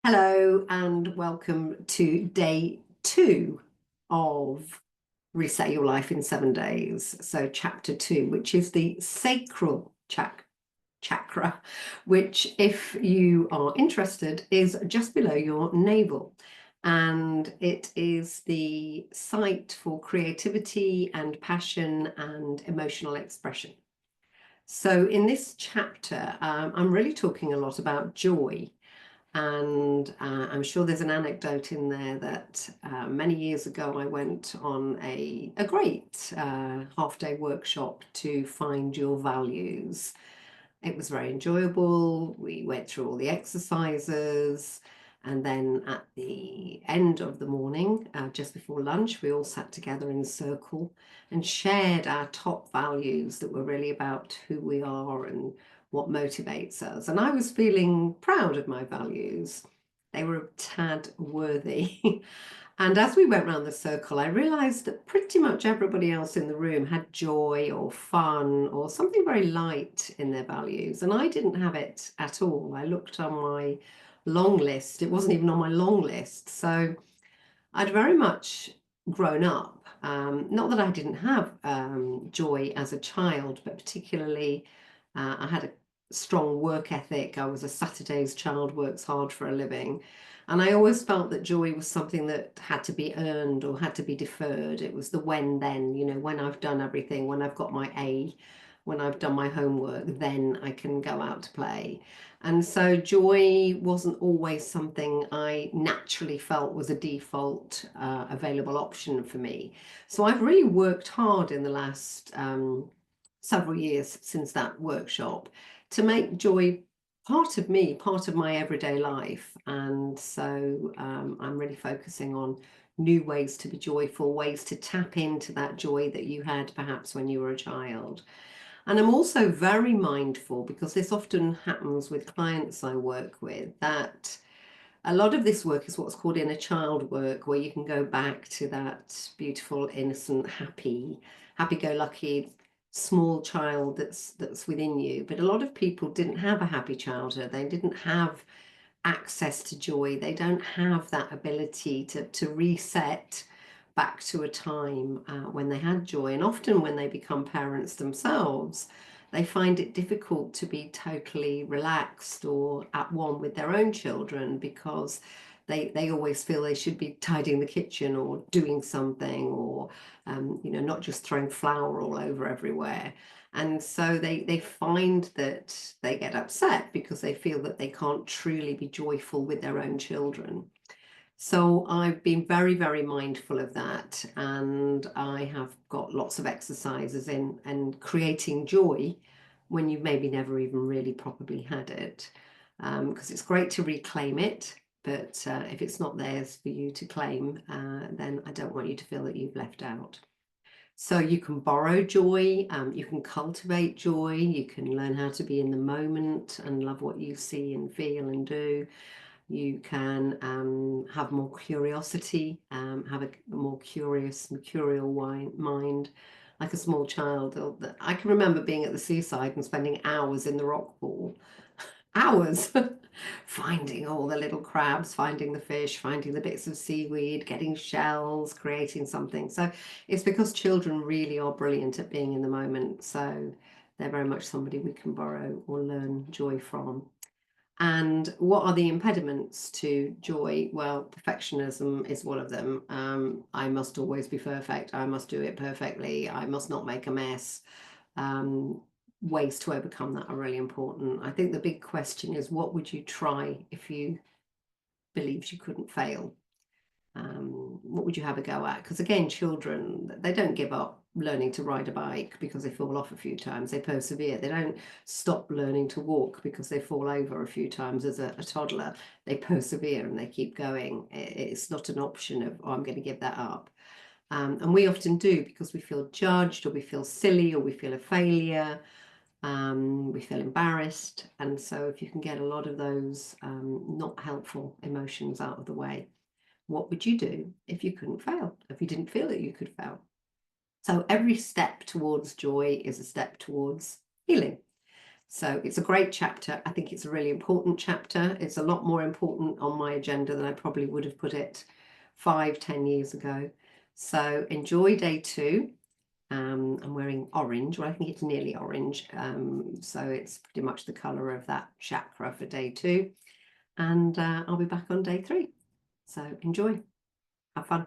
Hello and welcome to day 2 of Reset Your Life in 7 Days. So chapter 2, which is the sacral chakra, which, if you are interested, is just below your navel. And it is the site for creativity and passion and emotional expression. So in this chapter, I'm really talking a lot about joy. And I'm sure there's an anecdote in there that many years ago I went on a great half-day workshop to find your values. It was very enjoyable. We went through all the exercises, and then at the end of the morning, just before lunch, we all sat together in a circle and shared our top values that were really about who we are and what motivates us. And I was feeling proud of my values. They were a tad worthy. And as we went round the circle, I realized that pretty much everybody else in the room had joy or fun or something very light in their values. And I didn't have it at all. I looked on my long list. It wasn't even on my long list. So I'd very much grown up. Not that I didn't have joy as a child, but particularly I had a strong work ethic. I was a Saturday's child, works hard for a living. And I always felt that joy was something that had to be earned or had to be deferred. It was the when then, when I've done everything, when I've got my A, when I've done my homework, then I can go out to play. And so joy wasn't always something I naturally felt was a default available option for me. So I've really worked hard in the last several years since that workshop to make joy part of me, part of my everyday life. And so I'm really focusing on new ways to be joyful, ways to tap into that joy that you had perhaps when you were a child. And I'm also very mindful, because this often happens with clients I work with, that a lot of this work is what's called inner child work, where you can go back to that beautiful, innocent, happy-go-lucky small child that's within you. But a lot of people didn't have a happy childhood. They didn't have access to joy. They don't have that ability to reset back to a time when they had joy. And often when they become parents themselves, they find it difficult to be totally relaxed or at one with their own children, because they always feel they should be tidying the kitchen or doing something, or not just throwing flour all over everywhere. And so they find that they get upset because they feel that they can't truly be joyful with their own children. So I've been very, very mindful of that, and I have got lots of exercises in and creating joy when you've maybe never even really probably had it, because it's great to reclaim it, but if it's not theirs for you to claim, then I don't want you to feel that you've left out. So you can borrow joy, you can cultivate joy, you can learn how to be in the moment and love what you see and feel and do. You can have more curiosity, have a more curious, mercurial mind, like a small child. I can remember being at the seaside and spending hours in the rock pool, hours, finding all the little crabs, finding the fish, finding the bits of seaweed, getting shells, creating something. So it's because children really are brilliant at being in the moment. So they're very much somebody we can borrow or learn joy from. And what are the impediments to joy? Well, perfectionism is one of them. I must always be perfect. I must do it perfectly. I must not make a mess. Ways to overcome that are really important. I think the big question is, what would you try if you believed you couldn't fail? What would you have a go at? Because again, children, they don't give up learning to ride a bike because they fall off a few times. They persevere. They don't stop learning to walk because they fall over a few times as a toddler. They persevere and they keep going. It's not an option of, oh, I'm going to give that up. And we often do, because we feel judged, or we feel silly, or we feel a failure. We feel embarrassed. And so if you can get a lot of those not helpful emotions out of the way, what would you do if you couldn't fail, if you didn't feel that you could fail? So every step towards joy is a step towards healing. So it's a great chapter. I think it's a really important chapter. It's a lot more important on my agenda than I probably would have put it 5-10 years ago. So enjoy day 2. I'm wearing orange. Well, I think it's nearly orange. So it's pretty much the colour of that chakra for day 2. And I'll be back on day 3. So enjoy. Have fun.